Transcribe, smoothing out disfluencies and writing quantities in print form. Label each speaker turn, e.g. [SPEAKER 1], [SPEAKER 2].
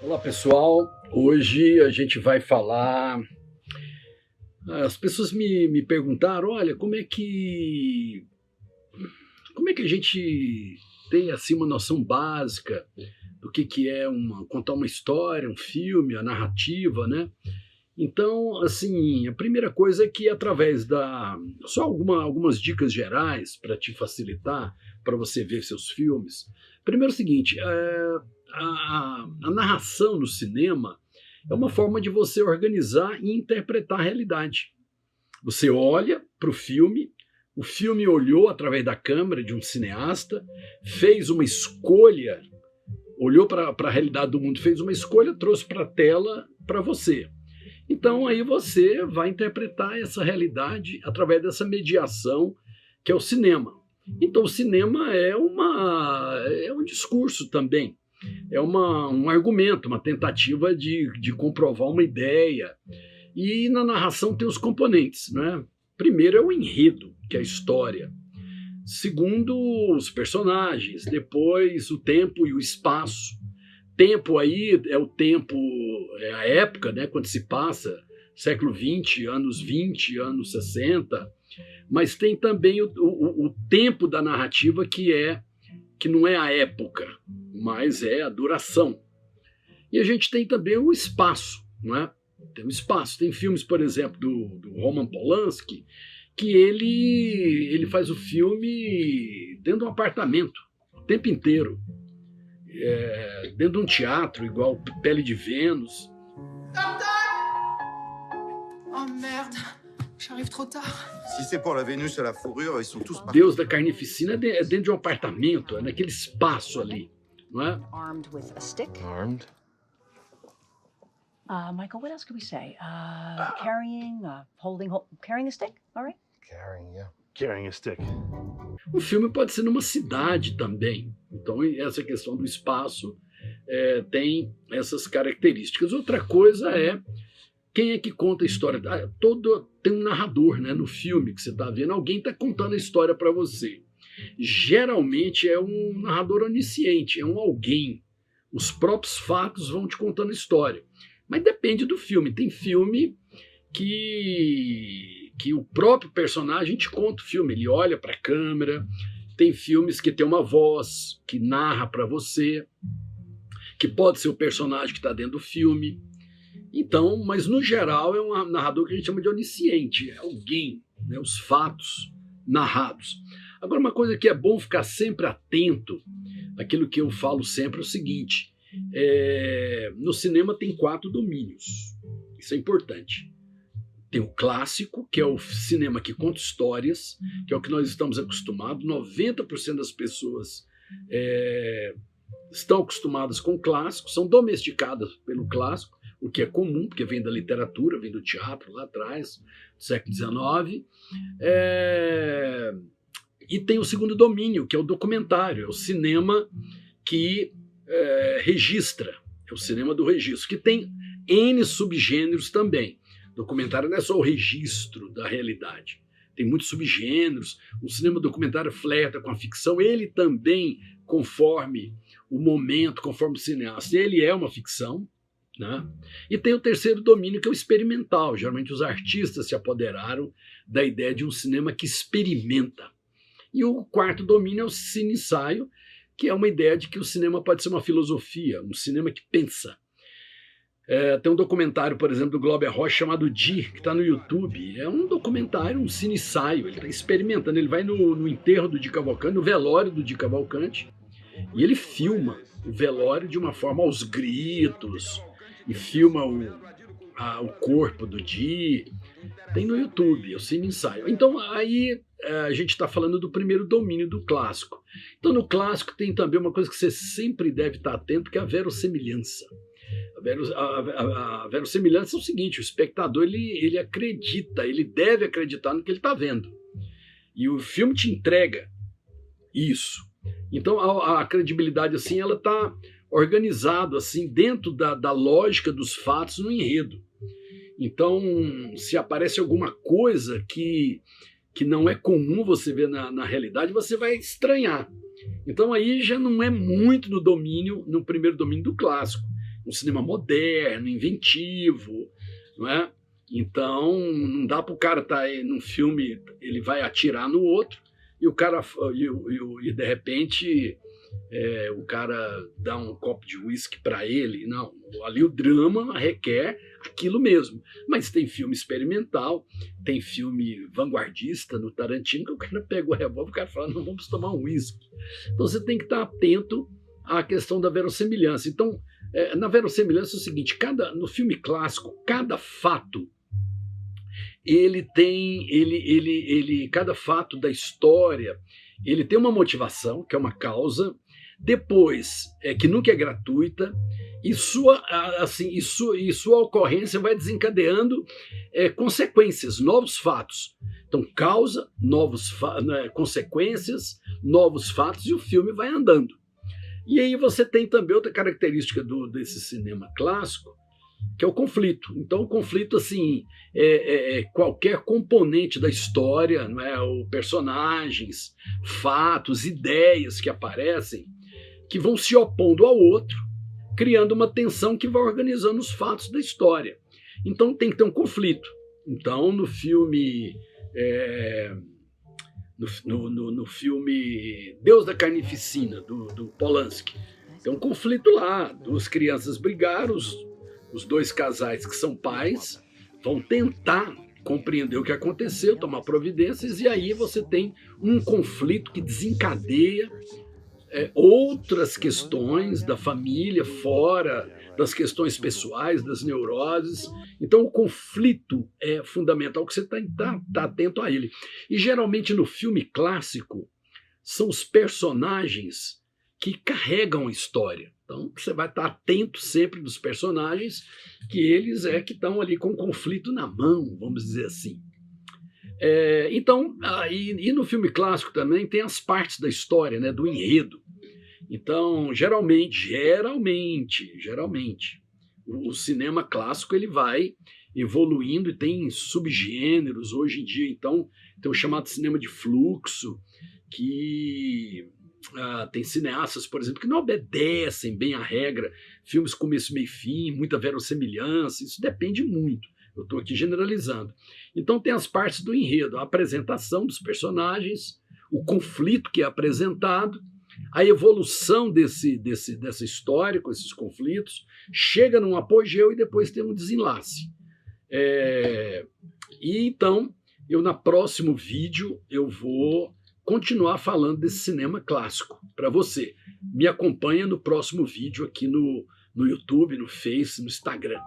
[SPEAKER 1] Olá pessoal, hoje a gente vai falar. As pessoas me perguntaram, olha, como é que a gente tem assim uma noção básica do que é contar uma história, um filme, a narrativa, né? Então, assim, a primeira coisa é que através só algumas dicas gerais para te facilitar, para você ver seus filmes. Primeiro é o seguinte, a narração no cinema é uma forma de você organizar e interpretar a realidade. Você olha para o filme olhou através da câmera de um cineasta, fez uma escolha, olhou para a realidade do mundo, fez uma escolha, trouxe para a tela para você. Então aí você vai interpretar essa realidade através dessa mediação que é o cinema. Então o cinema é um discurso também, um argumento, uma tentativa de comprovar uma ideia. E na narração tem os componentes, né? Primeiro é o enredo, que é a história. Segundo, os personagens. Depois, o tempo e o espaço. Tempo aí é o tempo, é a época, né, quando se passa, século XX, anos 60, mas tem também o tempo da narrativa que não é a época, mas é a duração. E a gente tem também o espaço, não é? Tem o espaço. Tem filmes, por exemplo, do Roman Polanski, que ele faz o filme dentro de um apartamento, o tempo inteiro. Dentro de um teatro, igual Pele de Vênus.
[SPEAKER 2] Oh merde, j'arrive trop tard.
[SPEAKER 3] Si c'est pour la Vénus à la fourrure, ils sont tous
[SPEAKER 1] O
[SPEAKER 3] partis.
[SPEAKER 1] Deus da Carnificina é dentro de um apartamento, é naquele espaço ali, não é?
[SPEAKER 4] Armed with a stick.
[SPEAKER 5] Armed?
[SPEAKER 4] Michael, what else could we say? Carrying, carrying a stick, all right?
[SPEAKER 5] Carrying, yeah.
[SPEAKER 6] Carrying a stick.
[SPEAKER 1] O filme pode ser numa cidade também. Então, essa questão do espaço tem essas características. Outra coisa é quem é que conta a história. Tem um narrador, né, no filme que você está vendo. Alguém está contando a história para você. Geralmente é um narrador onisciente, é um alguém. Os próprios fatos vão te contando a história. Mas depende do filme. Tem filme que o próprio personagem te conta o filme, ele olha para a câmera. Tem filmes que tem uma voz que narra para você, que pode ser o personagem que está dentro do filme. Então, mas no geral é um narrador que a gente chama de onisciente, é alguém, né, os fatos narrados. Agora, uma coisa que é bom ficar sempre atento, aquilo que eu falo sempre é o seguinte, no cinema tem 4 domínios, isso é importante. Tem o clássico, que é o cinema que conta histórias, que é o que nós estamos acostumados. 90% das pessoas estão acostumadas com o clássico, são domesticadas pelo clássico, o que é comum, porque vem da literatura, vem do teatro lá atrás, do século XIX. E tem o segundo domínio, que é o documentário, é o cinema que registra, é o cinema do registro, que tem N subgêneros também. Documentário não é só o registro da realidade. Tem muitos subgêneros. O cinema documentário flerta com a ficção. Ele também, conforme o momento, conforme o cineasta, ele é uma ficção, né? E tem o terceiro domínio, que é o experimental. Geralmente os artistas se apoderaram da ideia de um cinema que experimenta. E o quarto domínio é o cine-ensaio, que é uma ideia de que o cinema pode ser uma filosofia, um cinema que pensa. Tem um documentário, por exemplo, do Glauber Rocha chamado Di, que está no YouTube. É um documentário, um cine-ensaio. Ele está experimentando. Ele vai no enterro do Di Cavalcanti, no velório do Di Cavalcanti, e ele filma o velório de uma forma aos gritos, e filma o corpo do Di. Tem no YouTube, é o cine-ensaio. Então, aí a gente está falando do primeiro domínio do clássico. Então, no clássico tem também uma coisa que você sempre deve estar atento, que é a verossemelhança. A verossemelhança é o seguinte: o espectador ele acredita, ele deve acreditar no que ele está vendo. E o filme te entrega isso. Então a credibilidade assim, ela está organizada assim, dentro da lógica dos fatos no enredo. Então, se aparece alguma coisa que não é comum você ver na realidade, você vai estranhar. Então aí já não é muito no primeiro domínio do clássico. um cinema moderno, inventivo, não é? Então, não dá para o cara estar num filme, ele vai atirar no outro, e o cara e de repente o cara dá um copo de uísque para ele. Não, ali o drama requer aquilo mesmo. Mas tem filme experimental, tem filme vanguardista no Tarantino, que o cara pega o revólver e o cara fala, não, vamos tomar um uísque. Então você tem que estar atento à questão da verossimilhança. Então, na verossimilhança é o seguinte, no filme clássico, cada fato cada fato da história, ele tem uma motivação, que é uma causa, depois, que nunca é gratuita, e sua ocorrência vai desencadeando consequências, novos fatos. Então, causa, consequências, novos fatos, e o filme vai andando. E aí você tem também outra característica desse cinema clássico, que é o conflito. Então, o conflito, assim, qualquer componente da história, não é? Ou personagens, fatos, ideias que aparecem, que vão se opondo ao outro, criando uma tensão que vai organizando os fatos da história. Então, tem que ter um conflito. Então, no filme... No filme Deus da Carnificina, do Polanski, tem um conflito lá. Duas crianças brigaram, os dois casais que são pais vão tentar compreender o que aconteceu, tomar providências, e aí você tem um conflito que desencadeia outras questões da família, fora das questões pessoais, das neuroses. Então o conflito é fundamental, que você tá atento a ele. E geralmente no filme clássico são os personagens que carregam a história. Então você vai estar atento sempre dos personagens, que eles que estão ali com o conflito na mão, vamos dizer assim. Então, e no filme clássico também tem as partes da história, né, do enredo. Então, geralmente, o cinema clássico ele vai evoluindo e tem subgêneros. Hoje em dia, então, tem o chamado cinema de fluxo, que tem cineastas, por exemplo, que não obedecem bem à regra, filmes começo, meio e fim, muita verossimilhança, isso depende muito. Eu estou aqui generalizando. Então tem as partes do enredo, a apresentação dos personagens, o conflito que é apresentado, a evolução dessa história com esses conflitos, chega num apogeu e depois tem um desenlace. E então, no próximo vídeo, eu vou continuar falando desse cinema clássico para você. Me acompanha no próximo vídeo aqui no YouTube, no Face, no Instagram.